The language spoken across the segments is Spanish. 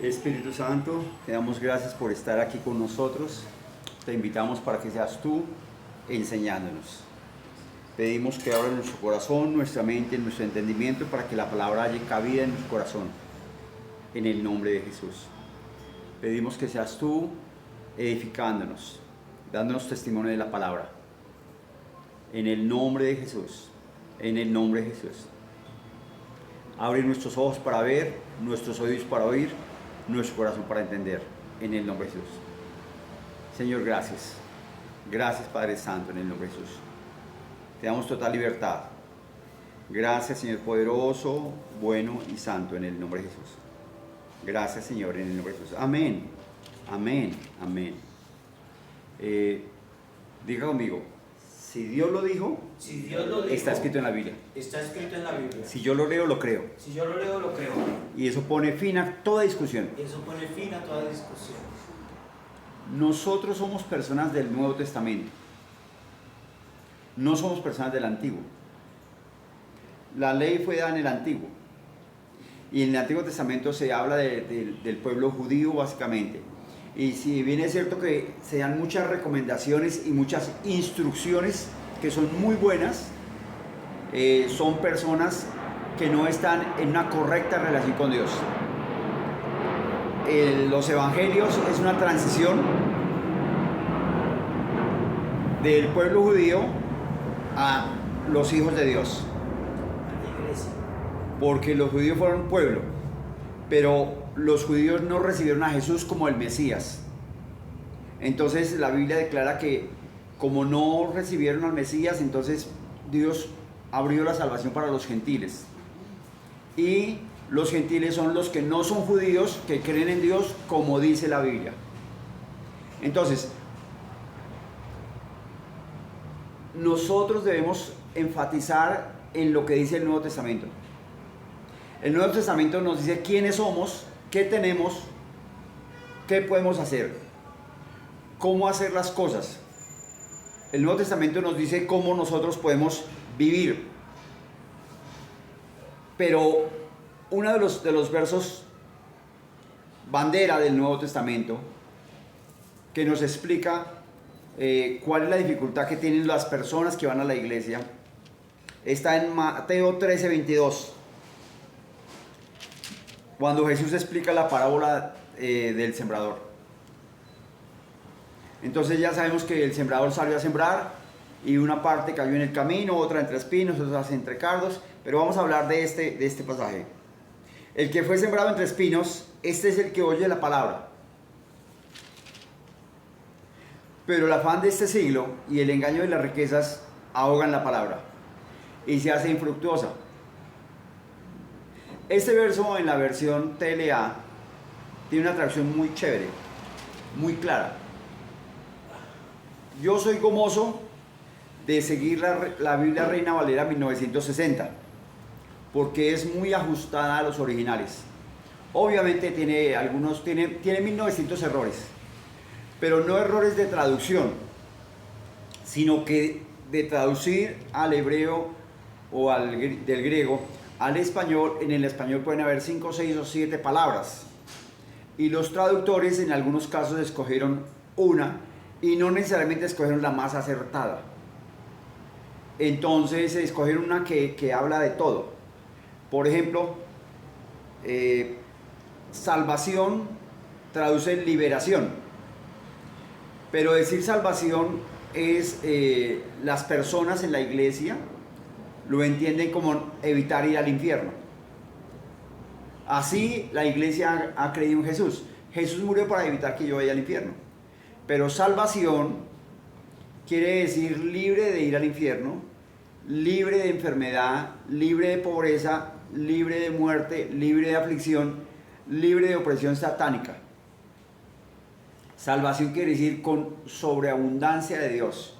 Espíritu Santo, te damos gracias por estar aquí con nosotros. Te invitamos para que seas tú enseñándonos. Pedimos que abra nuestro corazón, nuestra mente, nuestro entendimiento para que la palabra haya cabida en nuestro corazón. En el nombre de Jesús. Pedimos que seas tú edificándonos, dándonos testimonio de la palabra. En el nombre de Jesús. En el nombre de Jesús. Abre nuestros ojos para ver, nuestros oídos para oír, nuestro corazón para entender, en el nombre de Jesús. Señor, gracias. Gracias, Padre Santo, en el nombre de Jesús. Te damos total libertad. Gracias, Señor poderoso, bueno y santo, en el nombre de Jesús. Gracias, Señor, en el nombre de Jesús. Amén. Amén. Amén. Diga conmigo, si Dios lo dijo, está escrito en la Biblia. Está escrito en la Biblia. Si yo lo leo, lo creo. Si yo lo leo, lo creo. Y eso pone fin a toda discusión. Eso pone fin a toda discusión. Nosotros somos personas del Nuevo Testamento. No somos personas del Antiguo. La ley fue dada en el Antiguo. Y en el Antiguo Testamento se habla del pueblo judío básicamente. Y si bien es cierto que se dan muchas recomendaciones y muchas instrucciones que son muy buenas, son personas que no están en una correcta relación con Dios. Los evangelios es una transición del pueblo judío a los hijos de Dios. Porque los judíos fueron pueblo, pero los judíos no recibieron a Jesús como el Mesías. Entonces la Biblia declara que como no recibieron al Mesías, entonces Dios abrió la salvación para los gentiles. Y los gentiles son los que no son judíos, que creen en Dios como dice la Biblia. Entonces, nosotros debemos enfatizar en lo que dice el Nuevo Testamento. El Nuevo Testamento nos dice quiénes somos, qué tenemos, qué podemos hacer, cómo hacer las cosas. El Nuevo Testamento nos dice cómo nosotros podemos vivir. Pero uno de los versos bandera del Nuevo Testamento que nos explica cuál es la dificultad que tienen las personas que van a la iglesia está en Mateo 13:22. Cuando Jesús explica la parábola del sembrador. Entonces ya sabemos que el sembrador salió a sembrar y una parte cayó en el camino, otra entre espinos, otra entre cardos, pero vamos a hablar de este pasaje. El que fue sembrado entre espinos, este es el que oye la palabra. Pero el afán de este siglo y el engaño de las riquezas ahogan la palabra y se hace infructuosa. Este verso en la versión TLA tiene una traducción muy chévere, muy clara. Yo soy gomoso de seguir la Biblia Reina Valera 1960, porque es muy ajustada a los originales. Obviamente tiene 1900 errores, pero no errores de traducción, sino que de traducir al hebreo o del griego al español. En el español pueden haber 5, 6 o 7 palabras. Y los traductores en algunos casos escogieron una y no necesariamente escogieron la más acertada. Entonces escogieron una que habla de todo. Por ejemplo, salvación traduce liberación. Pero decir salvación es las personas en la iglesia lo entienden como evitar ir al infierno. Así la iglesia ha creído en Jesús. Jesús murió para evitar que yo vaya al infierno. Pero salvación quiere decir libre de ir al infierno, libre de enfermedad, libre de pobreza, libre de muerte, libre de aflicción, libre de opresión satánica. Salvación quiere decir con sobreabundancia de Dios.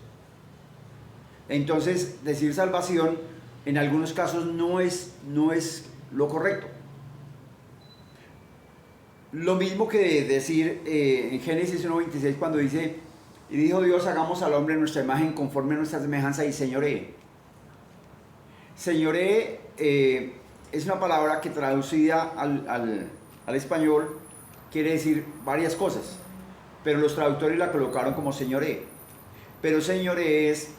Entonces, decir salvación en algunos casos no es lo correcto. Lo mismo que decir en Génesis 1:26 cuando dice: y dijo Dios, hagamos al hombre en nuestra imagen conforme a nuestra semejanza y señoree. Señoree es una palabra que traducida al español quiere decir varias cosas, pero los traductores la colocaron como señoré. Pero señoré es,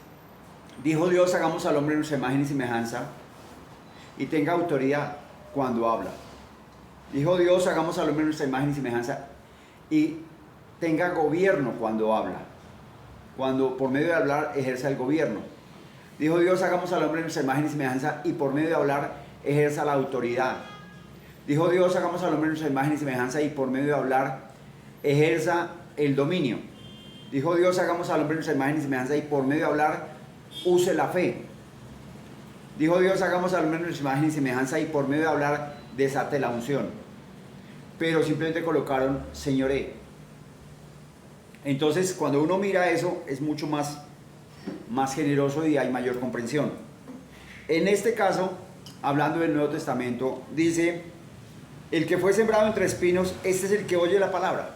dijo Dios, hagamos al hombre en nuestra imagen y semejanza, y tenga autoridad cuando habla. Dijo Dios, hagamos al hombre en nuestra imagen y semejanza, y tenga gobierno cuando habla. Cuando por medio de hablar ejerza el gobierno. Dijo Dios, hagamos al hombre en nuestra imagen y semejanza, y por medio de hablar ejerza la autoridad. Dijo Dios, hagamos al hombre en nuestra imagen y semejanza, y por medio de hablar ejerza el dominio. Dijo Dios, hagamos al hombre en nuestra imagen y semejanza, y por medio de hablar use la fe. Dijo Dios, hagamos al hombre en nuestra imagen y semejanza, y por medio de hablar desate la unción. Pero simplemente colocaron señoré. Entonces, cuando uno mira eso, es mucho más generoso y hay mayor comprensión. En este caso, hablando del Nuevo Testamento, dice, el que fue sembrado entre espinos, este es el que oye la palabra.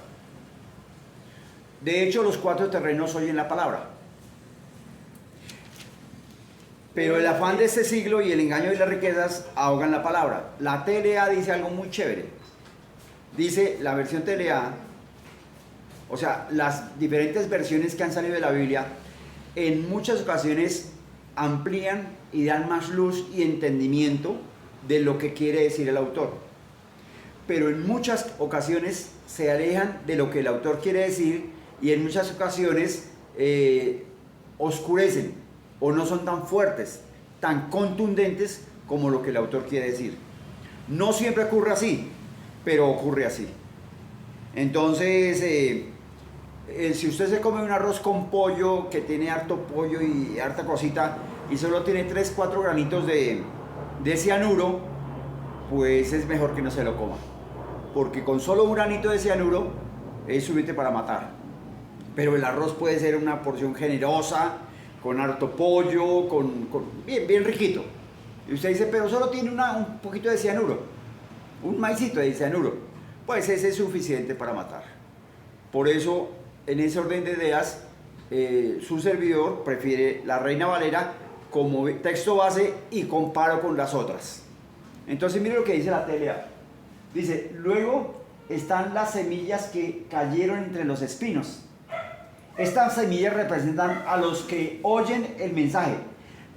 De hecho, los 4 terrenos oyen la palabra. Pero el afán de este siglo y el engaño de las riquezas ahogan la palabra. La TLA dice algo muy chévere. Dice, la versión TLA, o sea, las diferentes versiones que han salido de la Biblia, en muchas ocasiones amplían y dan más luz y entendimiento de lo que quiere decir el autor. Pero en muchas ocasiones se alejan de lo que el autor quiere decir y en muchas ocasiones oscurecen o no son tan fuertes, tan contundentes como lo que el autor quiere decir. No siempre ocurre así, pero ocurre así. Entonces, si usted se come un arroz con pollo que tiene harto pollo y harta cosita y solo tiene 3-4 granitos de cianuro, pues es mejor que no se lo coma, porque con solo un granito de cianuro es suficiente para matar. Pero el arroz puede ser una porción generosa, con harto pollo, bien riquito. Y usted dice, pero solo tiene un poquito de cianuro, un maicito de cianuro. Pues ese es suficiente para matar. Por eso, en ese orden de ideas, su servidor prefiere la Reina Valera como texto base y comparo con las otras. Entonces, mire lo que dice la TLA. Dice, luego están las semillas que cayeron entre los espinos. Estas semillas representan a los que oyen el mensaje,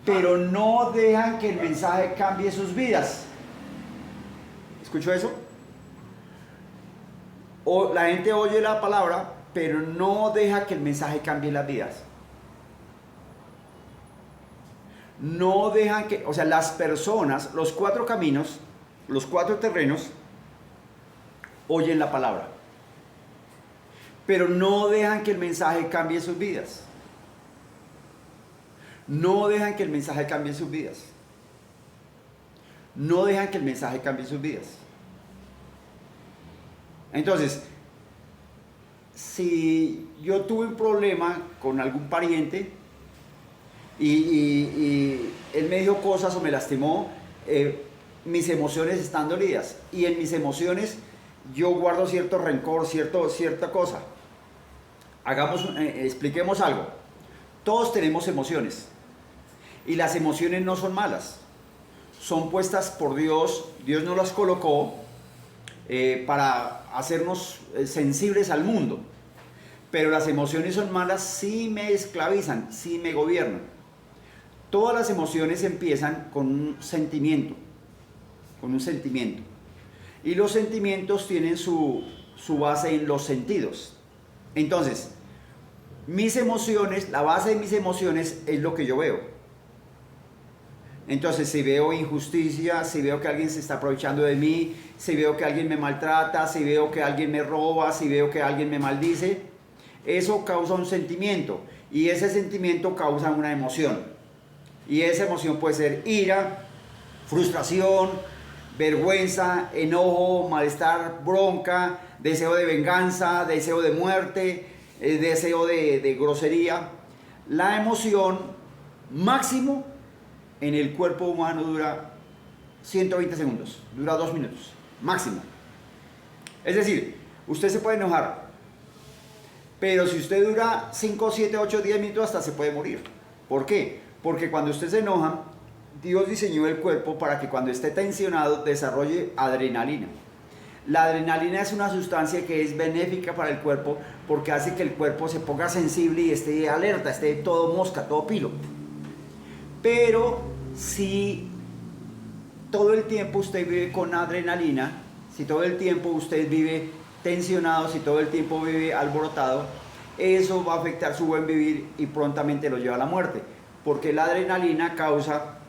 pero no dejan que el mensaje cambie sus vidas. ¿Escuchó eso? O la gente oye la palabra, pero no deja que el mensaje cambie las vidas. No dejan que, o sea, las personas, los 4 caminos, los 4 terrenos, oyen la palabra, pero no dejan que el mensaje cambie sus vidas. No dejan que el mensaje cambie sus vidas. No dejan que el mensaje cambie sus vidas. Entonces, si yo tuve un problema con algún pariente y él me dijo cosas o me lastimó, mis emociones están dolidas y en mis emociones yo guardo cierto rencor, cierta cosa. Expliquemos algo. Todos tenemos emociones y las emociones no son malas, son puestas por Dios. Dios nos las colocó para hacernos sensibles al mundo, pero las emociones son malas si me esclavizan, si me gobiernan. Todas las emociones empiezan con un sentimiento, y los sentimientos tienen su base en los sentidos. Entonces, mis emociones, la base de mis emociones es lo que yo veo. Entonces, si veo injusticia, si veo que alguien se está aprovechando de mí, si veo que alguien me maltrata, si veo que alguien me roba, si veo que alguien me maldice, eso causa un sentimiento y ese sentimiento causa una emoción. Y esa emoción puede ser ira, frustración, vergüenza, enojo, malestar, bronca, deseo de venganza, deseo de muerte, deseo de grosería. La emoción máximo en el cuerpo humano dura 120 segundos, dura 2 minutos, máximo. Es decir, usted se puede enojar, pero si usted dura 5, 7, 8, 10 minutos hasta se puede morir. ¿Por qué? Porque cuando usted se enoja, Dios diseñó el cuerpo para que cuando esté tensionado desarrolle adrenalina. La adrenalina es una sustancia que es benéfica para el cuerpo porque hace que el cuerpo se ponga sensible y esté alerta, esté todo mosca, todo pilo. Pero si todo el tiempo usted vive con adrenalina, si todo el tiempo usted vive tensionado, si todo el tiempo vive alborotado, eso va a afectar su buen vivir y prontamente lo lleva a la muerte. Porque la adrenalina causa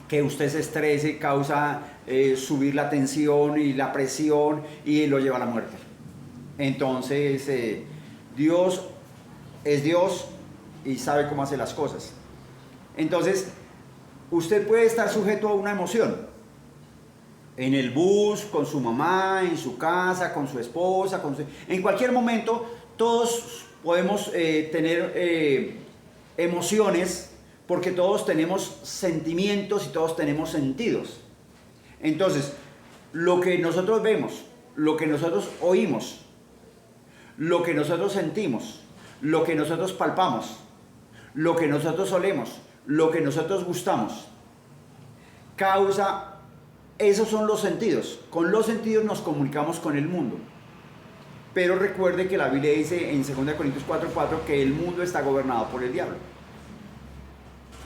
que usted se estrese, causa subir la tensión y la presión y lo lleva a la muerte. Entonces, Dios es Dios y sabe cómo hacer las cosas. Entonces, usted puede estar sujeto a una emoción. En el bus, con su mamá, en su casa, con su esposa, en cualquier momento, todos podemos tener emociones, porque todos tenemos sentimientos y todos tenemos sentidos. Entonces, lo que nosotros vemos, lo que nosotros oímos, lo que nosotros sentimos, lo que nosotros palpamos, lo que nosotros olemos, lo que nosotros gustamos, esos son los sentidos. Con los sentidos nos comunicamos con el mundo. Pero recuerde que la Biblia dice en 2 Corintios 4:4 que el mundo está gobernado por el diablo.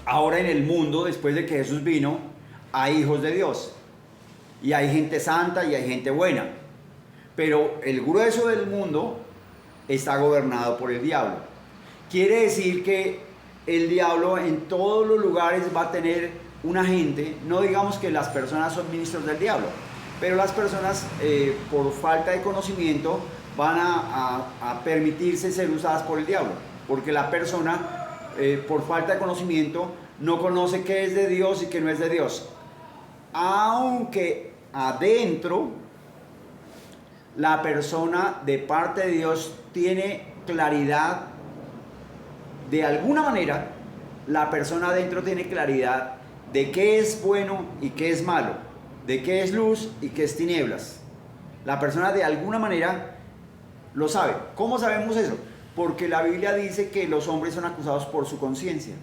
Ahora en el mundo, después de que Jesús vino, hay hijos de Dios. Y hay gente santa y hay gente buena. Pero el grueso del mundo está gobernado por el diablo. Quiere decir que el diablo en todos los lugares va a tener un agente. No digamos que las personas son ministros del diablo, pero las personas por falta de conocimiento van a permitirse ser usadas por el diablo. Porque la persona por falta de conocimiento no conoce qué es de Dios y qué no es de Dios. Aunque adentro la persona de parte de Dios tiene claridad, de alguna manera la persona adentro tiene claridad de qué es bueno y qué es malo, de qué es luz y qué es tinieblas. La persona de alguna manera lo sabe. ¿Cómo sabemos eso? Porque la Biblia dice que los hombres son acusados por su conciencia.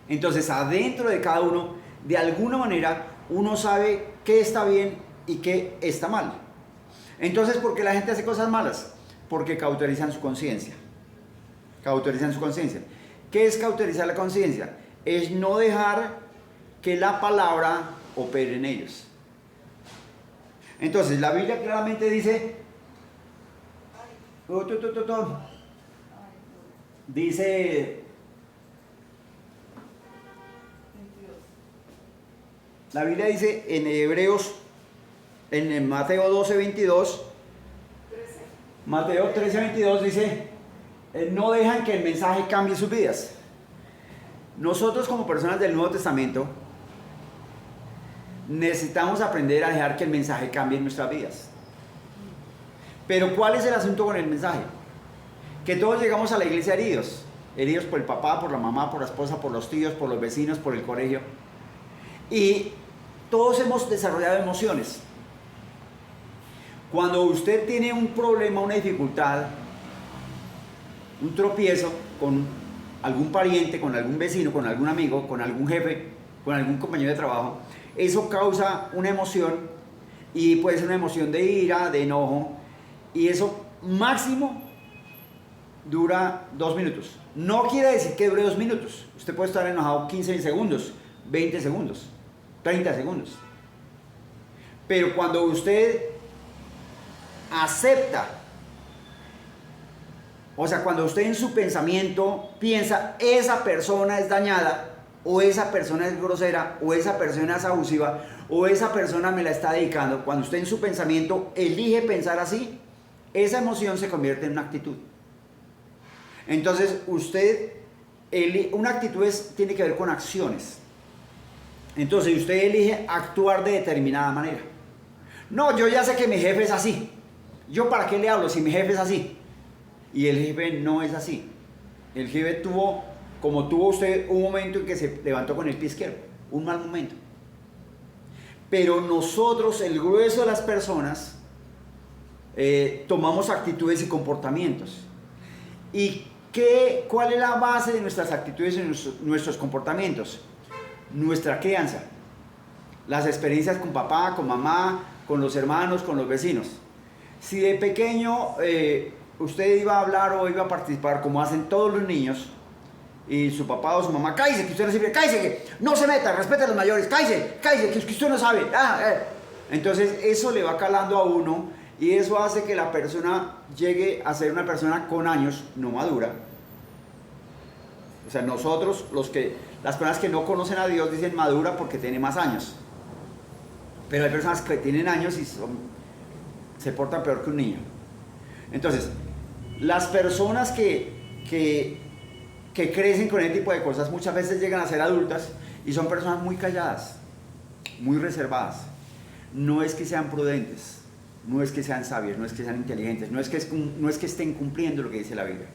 Entonces, adentro de cada uno, de alguna manera, uno sabe qué está bien y qué está mal. Entonces, ¿por qué la gente hace cosas malas? Porque cauterizan su conciencia. Cauterizan su conciencia. ¿Qué es cauterizar la conciencia? Es no dejar que la palabra opere en ellos. Entonces, la Biblia claramente dice... Dice... La Biblia dice en Hebreos, en Mateo 12:22, Mateo 13:22 dice, no dejan que el mensaje cambie sus vidas. Nosotros como personas del Nuevo Testamento necesitamos aprender a dejar que el mensaje cambie en nuestras vidas. Pero ¿cuál es el asunto con el mensaje? Que todos llegamos a la iglesia heridos. Heridos por el papá, por la mamá, por la esposa, por los tíos, por los vecinos, por el colegio. Y todos hemos desarrollado emociones. Cuando usted tiene un problema, una dificultad, un tropiezo con algún pariente, con algún vecino, con algún amigo, con algún jefe, con algún compañero de trabajo, eso causa una emoción y puede ser una emoción de ira, de enojo, y eso máximo dura 2 minutos. No quiere decir que dure 2 minutos. Usted puede estar enojado 15 segundos, 20 segundos, 30 segundos. Pero cuando usted acepta, o sea, cuando usted en su pensamiento piensa, esa persona es dañada, o esa persona es grosera, o esa persona es abusiva, o esa persona me la está dedicando, cuando usted en su pensamiento elige pensar así, esa emoción se convierte en una actitud. Entonces, una actitud tiene que ver con acciones. Entonces, usted elige actuar de determinada manera. No, yo ya sé que mi jefe es así. ¿Yo para qué le hablo si mi jefe es así? Y el jefe no es así. El jefe como tuvo usted un momento en que se levantó con el pie izquierdo, un mal momento. Pero nosotros, el grueso de las personas, tomamos actitudes y comportamientos. ¿Y cuál es la base de nuestras actitudes y nuestros comportamientos? Nuestra crianza. Las experiencias con papá, con mamá, con los hermanos, con los vecinos. Si de pequeño usted iba a hablar o iba a participar como hacen todos los niños, y su papá o su mamá, cállese, que usted no sirve, cállese, que no se meta, respete a los mayores, cállese, cállese, que usted no sabe. Entonces eso le va calando a uno y eso hace que la persona llegue a ser una persona con años, no madura. O sea, nosotros, las personas que no conocen a Dios dicen madura porque tiene más años. Pero hay personas que tienen años y se portan peor que un niño. Entonces, las personas que crecen con ese tipo de cosas muchas veces llegan a ser adultas y son personas muy calladas, muy reservadas. No es que sean prudentes, no es que sean sabios, no es que sean inteligentes, no es que estén cumpliendo lo que dice la Biblia.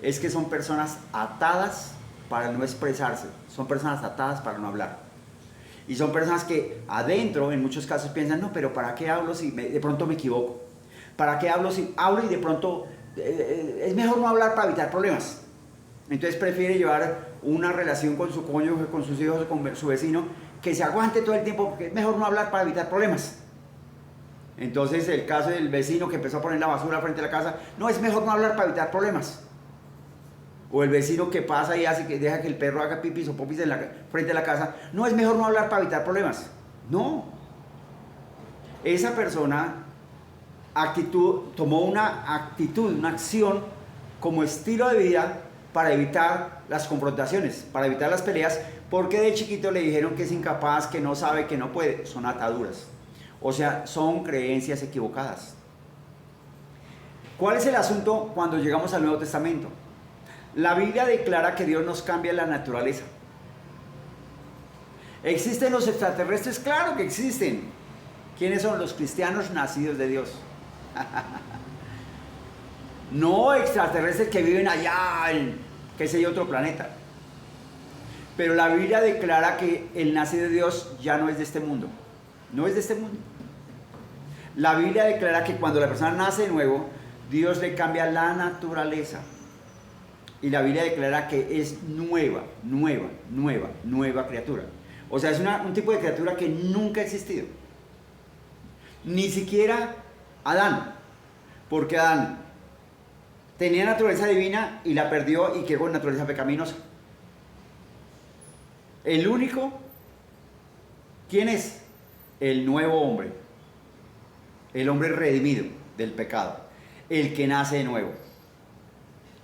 Es que son personas atadas para no expresarse, son personas atadas para no hablar. Y son personas que adentro, en muchos casos, piensan, no, pero ¿para qué hablo si de pronto me equivoco? ¿Para qué hablo si hablo y de pronto es mejor no hablar para evitar problemas? Entonces prefiere llevar una relación con su cónyuge, con sus hijos, con su vecino, que se aguante todo el tiempo porque es mejor no hablar para evitar problemas. Entonces el caso del vecino que empezó a poner la basura frente a la casa, no, es mejor no hablar para evitar problemas. O el vecino que pasa y deja que el perro haga pipis o popis frente a la casa, no, es mejor no hablar para evitar problemas. No. Esa persona tomó una actitud, una acción como estilo de vida para evitar las confrontaciones, para evitar las peleas, porque de chiquito le dijeron que es incapaz, que no sabe, que no puede. Son ataduras. O sea, son creencias equivocadas. ¿Cuál es el asunto cuando llegamos al Nuevo Testamento? La Biblia declara que Dios nos cambia la naturaleza. ¿Existen los extraterrestres? Claro que existen. ¿Quiénes son? Los cristianos nacidos de Dios. No extraterrestres que viven allá en, qué sé yo, otro planeta. Pero la Biblia declara que el nacido de Dios ya no es de este mundo. No es de este mundo. La Biblia declara que cuando la persona nace de nuevo, Dios le cambia la naturaleza. Y la Biblia declara que es nueva criatura. O sea, es un tipo de criatura que nunca ha existido. Ni siquiera Adán. Porque Adán tenía naturaleza divina y la perdió y quedó con naturaleza pecaminosa. El único, ¿quién es? El nuevo hombre. El hombre redimido del pecado. El que nace de nuevo.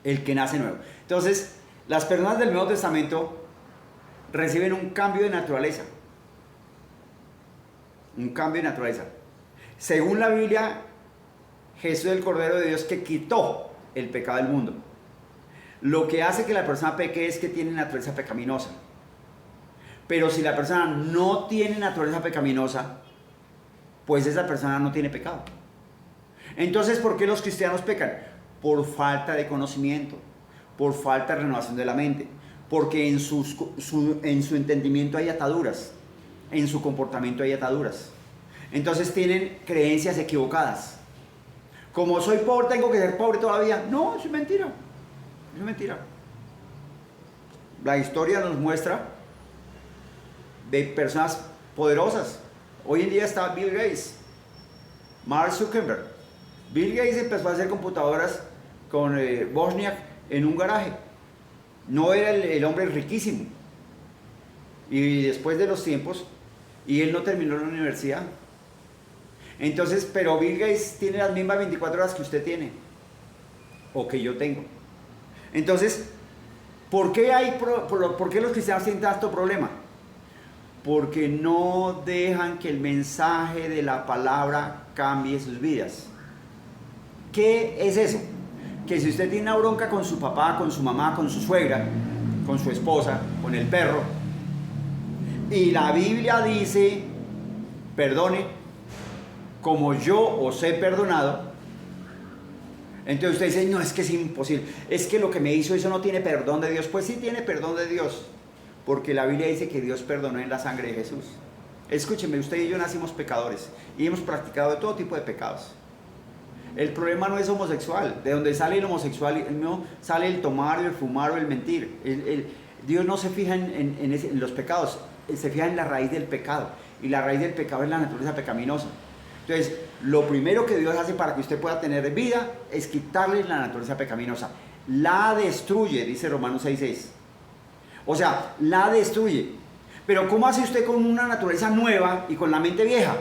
El que nace nuevo. Entonces, las personas del Nuevo Testamento reciben un cambio de naturaleza. Un cambio de naturaleza. Según la Biblia, Jesús es el Cordero de Dios que quitó el pecado del mundo. Lo que hace que la persona peque es que tiene naturaleza pecaminosa. Pero si la persona no tiene naturaleza pecaminosa, pues esa persona no tiene pecado. Entonces, ¿por qué los cristianos pecan? Por falta de conocimiento, por falta de renovación de la mente, porque en su entendimiento hay ataduras, en su comportamiento hay ataduras. Entonces tienen creencias equivocadas. Como soy pobre, tengo que ser pobre todavía. No, eso es mentira. Eso es mentira. La historia nos muestra de personas poderosas. Hoy en día está Bill Gates, Mark Zuckerberg. Bill Gates empezó a hacer computadoras con Wozniak en un garaje. No era el hombre riquísimo. Y después de los tiempos, y él no terminó la universidad. Entonces, pero Bill Gates tiene las mismas 24 horas que usted tiene, o que yo tengo. Entonces, ¿por qué los cristianos tienen tanto problema? Porque no dejan que el mensaje de la palabra cambie sus vidas. ¿Qué es eso? Que si usted tiene una bronca con su papá, con su mamá, con su suegra, con su esposa, con el perro, y la Biblia dice, perdone, como yo os he perdonado, entonces usted dice, no, es que es imposible, es que lo que me hizo eso no tiene perdón de Dios. Pues sí tiene perdón de Dios, porque la Biblia dice que Dios perdonó en la sangre de Jesús. Escúcheme, usted y yo nacimos pecadores y hemos practicado todo tipo de pecados. El problema no es homosexual, de donde sale el homosexual no sale el tomar, el fumar o el mentir. Dios no se fija en los pecados, se fija en la raíz del pecado, y la raíz del pecado es la naturaleza pecaminosa. Entonces, lo primero que Dios hace para que usted pueda tener vida es quitarle la naturaleza pecaminosa. La destruye, dice Romanos 6:6. O sea, la destruye. Pero ¿cómo hace usted con una naturaleza nueva y con la mente vieja?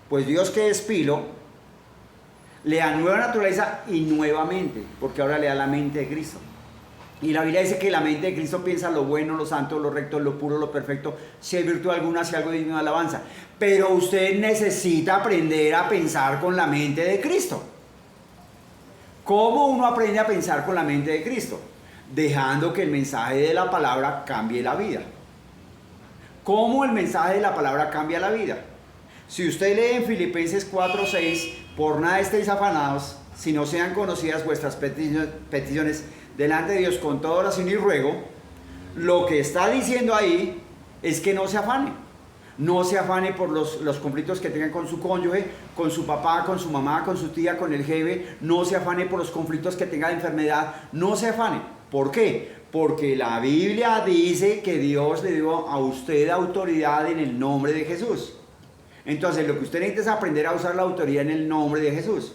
Pues Dios, que es pilo, le da nueva naturaleza y nuevamente, porque ahora le da la mente de Cristo. Y la Biblia dice que la mente de Cristo piensa lo bueno, lo santo, lo recto, lo puro, lo perfecto, si hay virtud alguna, si algo digno de alabanza. Pero usted necesita aprender a pensar con la mente de Cristo. ¿Cómo uno aprende a pensar con la mente de Cristo? Dejando que el mensaje de la palabra cambie la vida. ¿Cómo el mensaje de la palabra cambia la vida? Si usted lee en Filipenses 4:6, por nada estéis afanados, si no sean conocidas vuestras peticiones delante de Dios con toda oración y ruego, lo que está diciendo ahí es que no se afane. No se afane por los conflictos que tengan con su cónyuge, con su papá, con su mamá, con su tía, con el jefe. No se afane por los conflictos que tenga de enfermedad. No se afane. ¿Por qué? Porque la Biblia dice que Dios le dio a usted autoridad en el nombre de Jesús. Entonces, lo que usted necesita es aprender a usar la autoridad en el nombre de Jesús.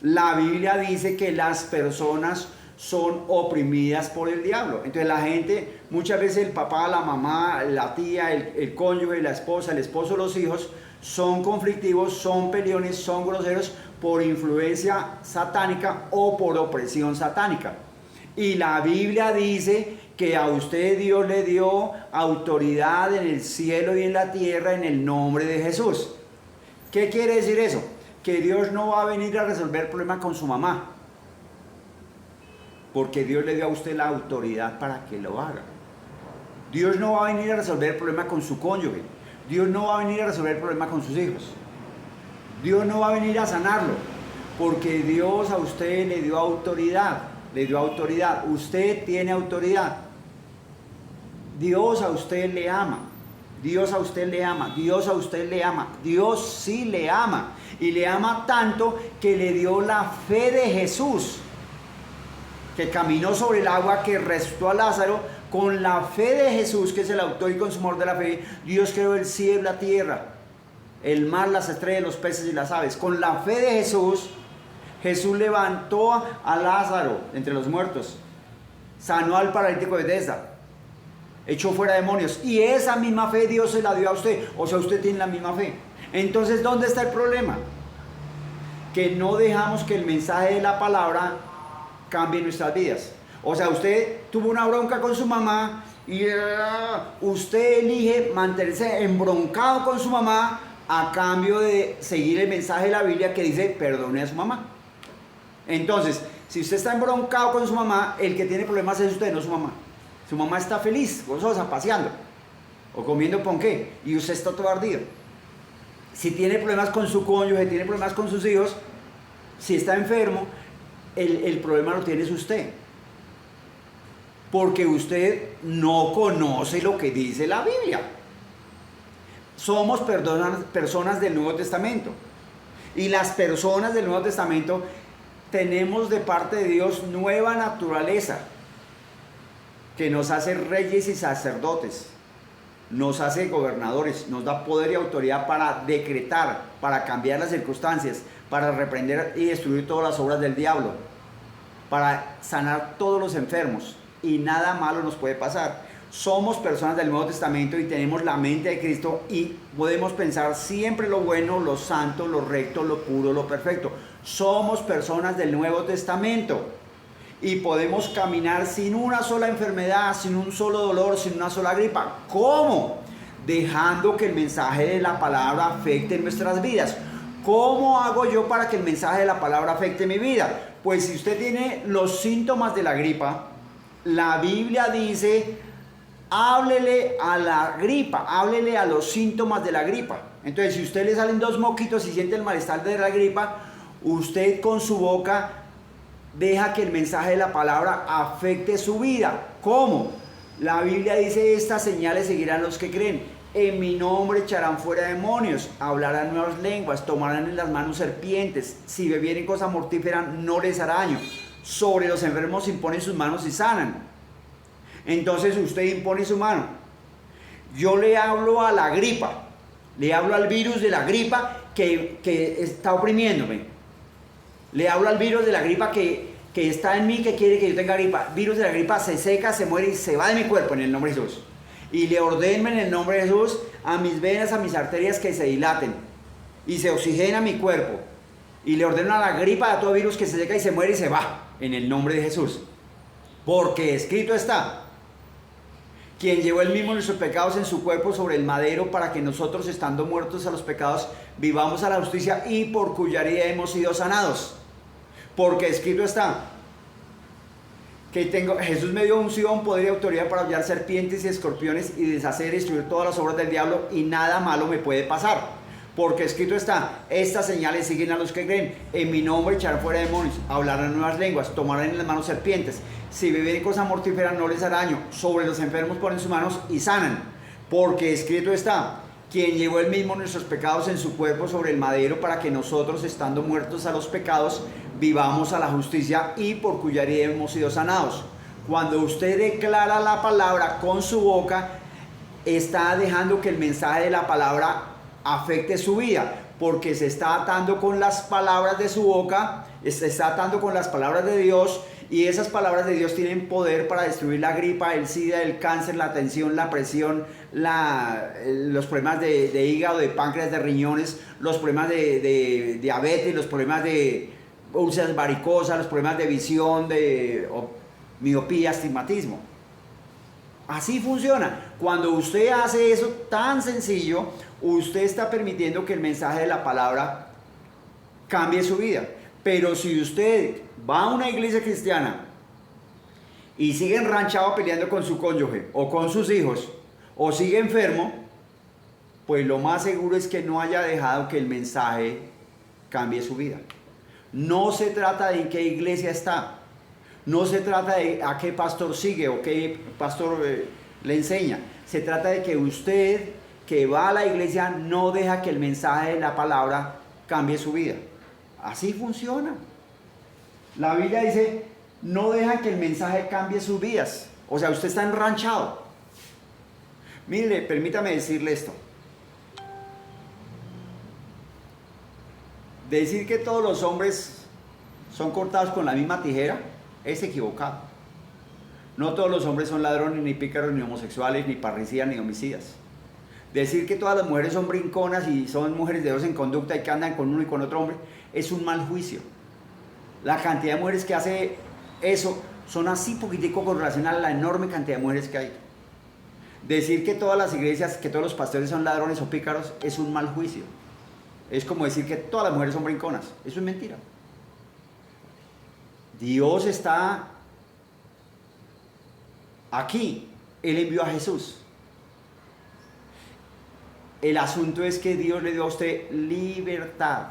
La Biblia dice que las personas son oprimidas por el diablo. Entonces la gente, muchas veces el papá, la mamá, la tía, el cónyuge, la esposa, el esposo, los hijos, son conflictivos, son peleones, son groseros por influencia satánica o por opresión satánica. Y la Biblia dice que a usted Dios le dio autoridad en el cielo y en la tierra en el nombre de Jesús. ¿Qué quiere decir eso? Que Dios no va a venir a resolver el problema con su mamá, porque Dios le dio a usted la autoridad para que lo haga. Dios no va a venir a resolver el problema con su cónyuge. Dios no va a venir a resolver el problema con sus hijos. Dios no va a venir a sanarlo, porque Dios a usted le dio autoridad. Le dio autoridad. Usted tiene autoridad. Dios a usted le ama. Dios a usted le ama. Dios a usted le ama. Dios sí le ama. Y le ama tanto que le dio la fe de Jesús, que caminó sobre el agua, que resucitó a Lázaro. Con la fe de Jesús, que es el autor y consumador de la fe, Dios creó el cielo y la tierra, el mar, las estrellas, los peces y las aves. Con la fe de Jesús, Jesús levantó a Lázaro entre los muertos, sanó al paralítico de Bethesda, echó fuera demonios. Y esa misma fe Dios se la dio a usted. O sea, usted tiene la misma fe. Entonces, ¿dónde está el problema? Que no dejamos que el mensaje de la palabra cambie nuestras vidas. O sea, usted tuvo una bronca con su mamá y usted elige mantenerse embroncado con su mamá a cambio de seguir el mensaje de la Biblia que dice perdone a su mamá. Entonces, si usted está embroncado con su mamá, el que tiene problemas es usted, no su mamá. Su mamá está feliz, gozosa, paseando o comiendo ponqué y usted está todo ardido. Si tiene problemas con su cónyuge, tiene problemas con sus hijos, si está enfermo, el problema lo tiene usted. Porque usted no conoce lo que dice la Biblia. Somos personas del Nuevo Testamento. Y las personas del Nuevo Testamento tenemos de parte de Dios nueva naturaleza, que nos hace reyes y sacerdotes, nos hace gobernadores, nos da poder y autoridad para decretar, para cambiar las circunstancias, para reprender y destruir todas las obras del diablo, para sanar todos los enfermos. Y nada malo nos puede pasar. Somos personas del Nuevo Testamento y tenemos la mente de Cristo y podemos pensar siempre lo bueno, lo santo, lo recto, lo puro, lo perfecto. Somos personas del Nuevo Testamento y podemos caminar sin una sola enfermedad, sin un solo dolor, sin una sola gripa. ¿Cómo? Dejando que el mensaje de la palabra afecte nuestras vidas. ¿Cómo hago yo para que el mensaje de la palabra afecte mi vida? Pues si usted tiene los síntomas de la gripa, la Biblia dice, háblele a la gripa, háblele a los síntomas de la gripa. Entonces, si a usted le salen 2 moquitos y siente el malestar de la gripa, usted con su boca deja que el mensaje de la palabra afecte su vida. ¿Cómo? La Biblia dice, estas señales seguirán los que creen. En mi nombre echarán fuera demonios, hablarán nuevas lenguas, tomarán en las manos serpientes, si bebieren cosa mortífera no les hará daño. Sobre los enfermos imponen sus manos y sanan. Entonces usted impone su mano. Yo le hablo a la gripa, le hablo al virus de la gripa que está oprimiéndome. Le hablo al virus de la gripa que está en mí, que quiere que yo tenga gripa. Virus de la gripa se seca, se muere y se va de mi cuerpo en el nombre de Jesús. Y le ordeno en el nombre de Jesús a mis venas, a mis arterias que se dilaten y se oxigena mi cuerpo. Y le ordeno a la gripa, a todo virus que se seca y se muere y se va en el nombre de Jesús. Porque escrito está: quien llevó él mismo nuestros pecados en su cuerpo sobre el madero, para que nosotros, estando muertos a los pecados, vivamos a la justicia, y por cuya herida hemos sido sanados. Porque escrito está que Jesús me dio unción, poder y autoridad para hollar serpientes y escorpiones y deshacer y destruir todas las obras del diablo, y nada malo me puede pasar. Porque escrito está: estas señales siguen a los que creen. En mi nombre echarán fuera demonios, hablarán nuevas lenguas, tomarán en las manos serpientes. Si bebieren cosa mortífera no les hará daño. Sobre los enfermos ponen sus manos y sanan. Porque escrito está: quien llevó él mismo nuestros pecados en su cuerpo sobre el madero, para que nosotros, estando muertos a los pecados, vivamos a la justicia, y por cuya herida hemos sido sanados. Cuando usted declara la palabra con su boca, está dejando que el mensaje de la palabra afecte su vida, porque se está atando con las palabras de su boca, se está atando con las palabras de Dios, y esas palabras de Dios tienen poder para destruir la gripa, el SIDA, el cáncer, la tensión, la presión, los problemas de hígado, de páncreas, de riñones, los problemas de diabetes, los problemas de úlceras varicosas, los problemas de visión, de miopía, astigmatismo. Así funciona. Cuando usted hace eso tan sencillo, usted está permitiendo que el mensaje de la palabra cambie su vida. Pero si usted va a una iglesia cristiana y sigue enranchado peleando con su cónyuge o con sus hijos, o sigue enfermo, pues lo más seguro es que no haya dejado que el mensaje cambie su vida. No se trata de en qué iglesia está, no se trata de a qué pastor sigue o qué pastor le enseña. Se trata de que usted, que va a la iglesia, no deja que el mensaje de la palabra cambie su vida. Así funciona. La Biblia dice: no deja que el mensaje cambie sus vidas. O sea, usted está enranchado. Mire, permítame decirle esto. Decir que todos los hombres son cortados con la misma tijera es equivocado. No todos los hombres son ladrones, ni pícaros, ni homosexuales, ni parricidas, ni homicidas. Decir que todas las mujeres son brinconas y son mujeres de dos en conducta y que andan con uno y con otro hombre es un mal juicio. La cantidad de mujeres que hace eso son así poquitico con relación a la enorme cantidad de mujeres que hay. Decir que todas las iglesias, que todos los pastores son ladrones o pícaros es un mal juicio. Es como decir que todas las mujeres son brinconas. Eso es mentira. Dios está aquí. Él envió a Jesús. El asunto es que Dios le dio a usted libertad.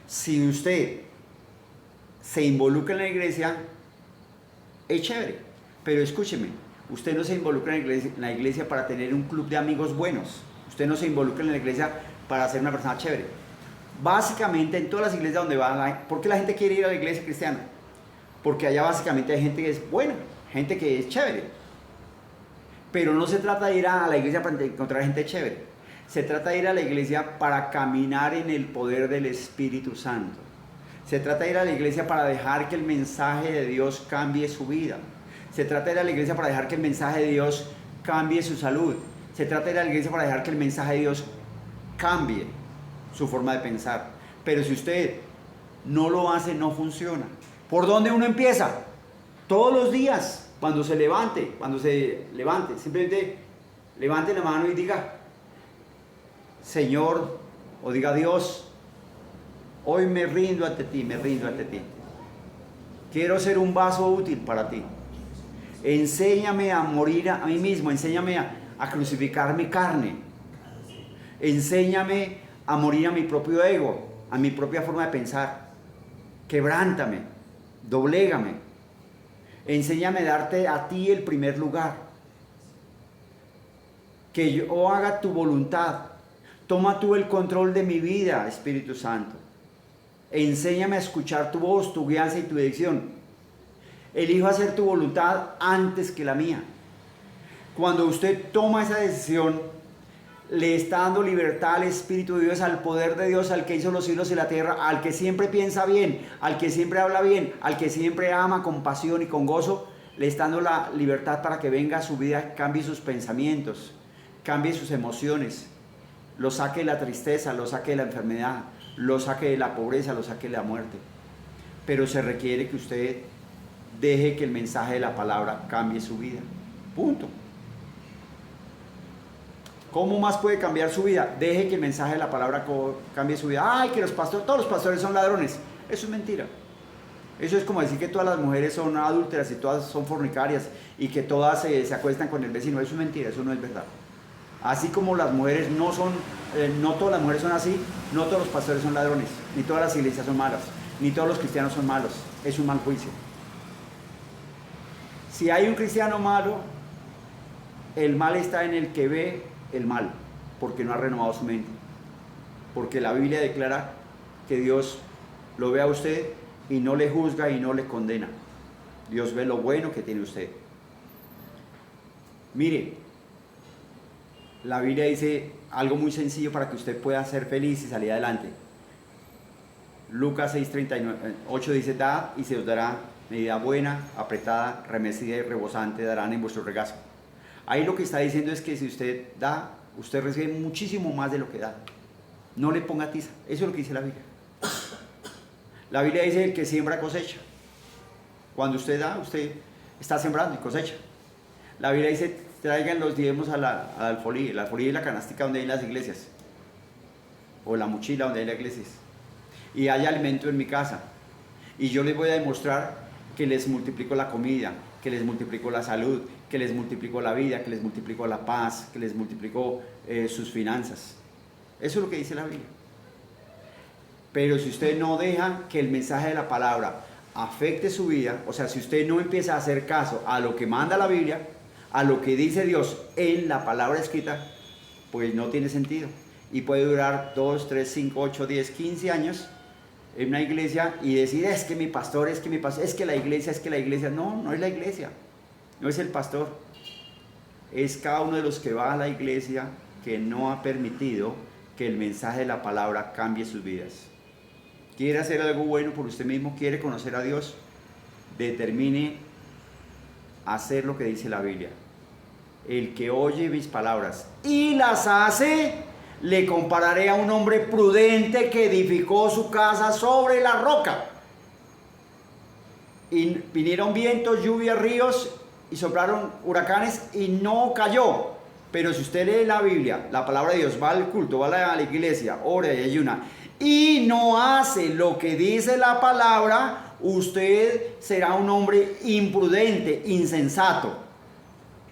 Si usted se involucra en la iglesia, es chévere. Pero escúcheme, usted no se involucra en la iglesia para tener un club de amigos buenos. Usted no se involucra en la iglesia para ser una persona chévere. Básicamente en todas las iglesias donde va, ¿por qué la gente quiere ir a la iglesia cristiana? Porque allá básicamente hay gente que es buena, gente que es chévere. Pero no se trata de ir a la iglesia para encontrar gente chévere. Se trata de ir a la iglesia para caminar en el poder del Espíritu Santo. Se trata de ir a la iglesia para dejar que el mensaje de Dios cambie su vida. Se trata de ir a la iglesia para dejar que el mensaje de Dios cambie su salud. Se trata de ir a la iglesia para dejar que el mensaje de Dios cambie su forma de pensar. Pero si usted no lo hace, no funciona. ¿Por dónde uno empieza? Todos los días, cuando se levante, simplemente levante la mano y diga: Señor, o diga: Dios, hoy me rindo ante ti, me rindo ante ti. Quiero ser un vaso útil para ti. Enséñame a morir a mí mismo, enséñame a crucificar mi carne. Enséñame a morir a mi propio ego, a mi propia forma de pensar. Quebrántame, doblégame. Enséñame a darte a ti el primer lugar. Que yo haga tu voluntad. Toma tú el control de mi vida, Espíritu Santo. Enséñame a escuchar tu voz, tu guianza y tu dirección. Elijo hacer tu voluntad antes que la mía. Cuando usted toma esa decisión, le está dando libertad al Espíritu de Dios, al poder de Dios, al que hizo los cielos y la tierra, al que siempre piensa bien, al que siempre habla bien, al que siempre ama con pasión y con gozo, le está dando la libertad para que venga a su vida, cambie sus pensamientos, cambie sus emociones, lo saque de la tristeza, lo saque de la enfermedad, lo saque de la pobreza, lo saque de la muerte. Pero se requiere que usted deje que el mensaje de la palabra cambie su vida. Punto. ¿Cómo más puede cambiar su vida? Deje que el mensaje de la palabra cambie su vida. Ay, que todos los pastores son ladrones. Eso es mentira. Eso es como decir que todas las mujeres son adúlteras y todas son fornicarias y que todas se acuestan con el vecino. Eso es mentira, eso no es verdad. Así como las mujeres no todas las mujeres son así, no todos los pastores son ladrones, ni todas las iglesias son malas, ni todos los cristianos son malos. Es un mal juicio. Si hay un cristiano malo, el mal está en el que ve el mal, porque no ha renovado su mente. Porque la Biblia declara que Dios lo ve a usted y no le juzga y no le condena. Dios ve lo bueno que tiene usted. Mire, la Biblia dice algo muy sencillo para que usted pueda ser feliz y salir adelante. Lucas 6:38 dice: dad y se os dará, medida buena, apretada, remecida y rebosante darán en vuestro regazo. Ahí lo que está diciendo es que si usted da, usted recibe muchísimo más de lo que da. No le ponga tiza. Eso es lo que dice la Biblia. La Biblia dice: el que siembra cosecha. Cuando usted da, usted está sembrando y cosecha. La Biblia dice: traigan los diezmos al alfolí. La alfolí es la canastica donde hay las iglesias, o la mochila donde hay las iglesias. Y hay alimento en mi casa. Y yo les voy a demostrar que les multiplico la comida, que les multiplico la salud, que les multiplico la vida, que les multiplico la paz, que les multiplico sus finanzas. Eso es lo que dice la Biblia. Pero si usted no deja que el mensaje de la palabra afecte su vida, o sea, si usted no empieza a hacer caso a lo que manda la Biblia, a lo que dice Dios en la palabra escrita, pues no tiene sentido. Y puede durar 2, 3, 5, 8, 10, 15 años en una iglesia y decir: es que mi pastor, es que mi pastor, es que la iglesia. No, no es la iglesia, no es el pastor. Es cada uno de los que va a la iglesia que no ha permitido que el mensaje de la palabra cambie sus vidas. ¿Quiere hacer algo bueno por usted mismo? ¿Quiere conocer a Dios? Determine hacer lo que dice la Biblia. El que oye mis palabras y las hace, le compararé a un hombre prudente que edificó su casa sobre la roca. Y vinieron vientos, lluvias, ríos y soplaron huracanes y no cayó. Pero si usted lee la Biblia, la palabra de Dios, va al culto, va a la iglesia, ora y ayuna y no hace lo que dice la palabra, usted será un hombre imprudente, insensato,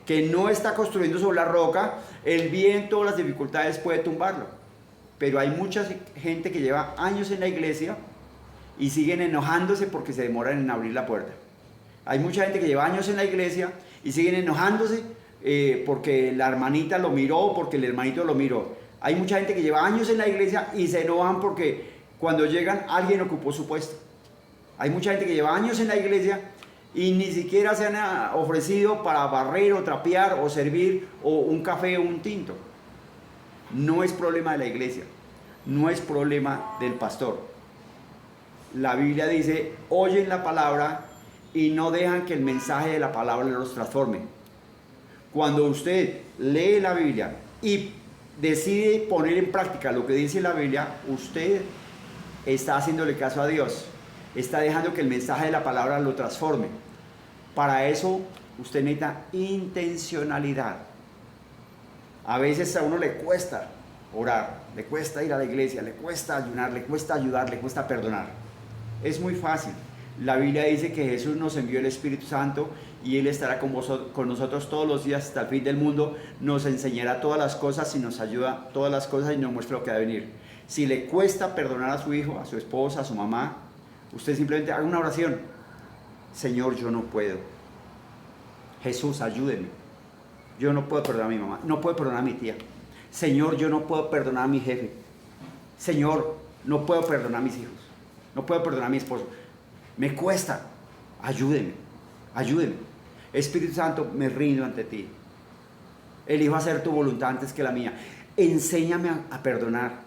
que no está construyendo sobre la roca. El viento o las dificultades puede tumbarlo. Pero hay mucha gente que lleva años en la iglesia y siguen enojándose porque se demoran en abrir la puerta. Hay mucha gente que lleva años en la iglesia y siguen enojándose porque la hermanita lo miró, porque el hermanito lo miró. Hay mucha gente que lleva años en la iglesia y se enojan porque cuando llegan alguien ocupó su puesto. Hay mucha gente que lleva años en la iglesia y ni siquiera se han ofrecido para barrer o trapear o servir o un café o un tinto. No es problema de la iglesia, no es problema del pastor. La Biblia dice: oyen la palabra y no dejan que el mensaje de la palabra los transforme. Cuando usted lee la Biblia y decide poner en práctica lo que dice la Biblia, usted está haciéndole caso a Dios, está dejando que el mensaje de la palabra lo transforme. Para eso usted necesita intencionalidad. A veces a uno le cuesta orar, le cuesta ir a la iglesia, le cuesta ayunar, le cuesta ayudar, le cuesta perdonar. Es muy fácil. La Biblia dice que Jesús nos envió el Espíritu Santo y Él estará con nosotros todos los días hasta el fin del mundo. Nos enseñará todas las cosas y nos ayuda todas las cosas y nos muestra lo que va a venir. Si le cuesta perdonar a su hijo, a su esposa, a su mamá, usted simplemente haga una oración: Señor, yo no puedo. Jesús, ayúdeme. Yo no puedo perdonar a mi mamá, no puedo perdonar a mi tía. Señor, yo no puedo perdonar a mi jefe. Señor, no puedo perdonar a mis hijos. No puedo perdonar a mi esposo. Me cuesta. Ayúdeme, ayúdeme. Espíritu Santo, me rindo ante ti. Elijo hacer tu voluntad antes que la mía. Enséñame a perdonar.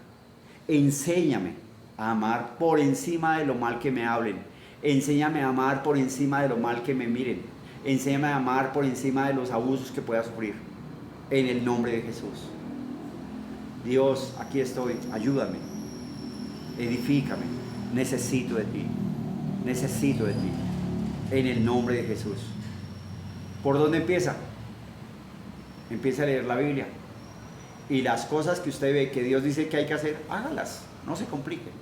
Enséñame a amar por encima de lo mal que me hablen. Enséñame a amar por encima de lo mal que me miren. Enséñame a amar por encima de los abusos que pueda sufrir. En el nombre de Jesús. Dios, aquí estoy. Ayúdame. Edifícame. Necesito de ti. Necesito de ti. En el nombre de Jesús. ¿Por dónde empieza? Empieza a leer la Biblia. Y las cosas que usted ve que Dios dice que hay que hacer, hágalas, no se compliquen.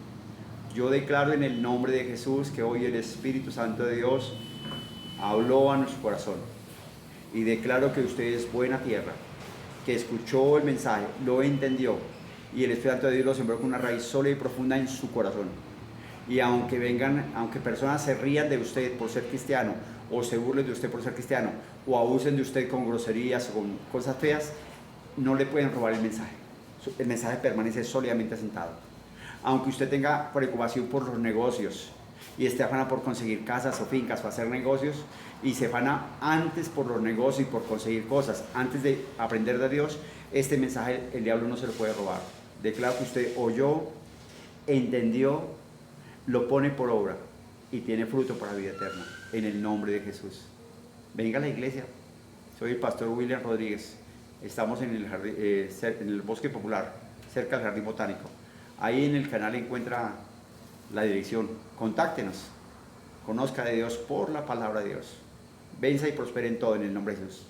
Yo declaro en el nombre de Jesús que hoy el Espíritu Santo de Dios habló a nuestro corazón. Y declaro que usted es buena tierra, que escuchó el mensaje, lo entendió. Y el Espíritu Santo de Dios lo sembró con una raíz sólida y profunda en su corazón. Y aunque personas se rían de usted por ser cristiano, o se burlen de usted por ser cristiano, o abusen de usted con groserías o con cosas feas, no le pueden robar el mensaje. El mensaje permanece sólidamente asentado. Aunque usted tenga preocupación por los negocios y esté afana por conseguir casas o fincas para hacer negocios, y se afana antes por los negocios y por conseguir cosas, antes de aprender de Dios, este mensaje el diablo no se lo puede robar. Declaro que usted oyó, entendió, lo pone por obra y tiene fruto para la vida eterna, en el nombre de Jesús. Venga a la iglesia. Soy el pastor William Rodríguez. Estamos en el Bosque Popular, cerca del Jardín Botánico. Ahí en el canal encuentra la dirección. Contáctenos. Conozca de Dios por la palabra de Dios. Venza y prospere en todo en el nombre de Jesús.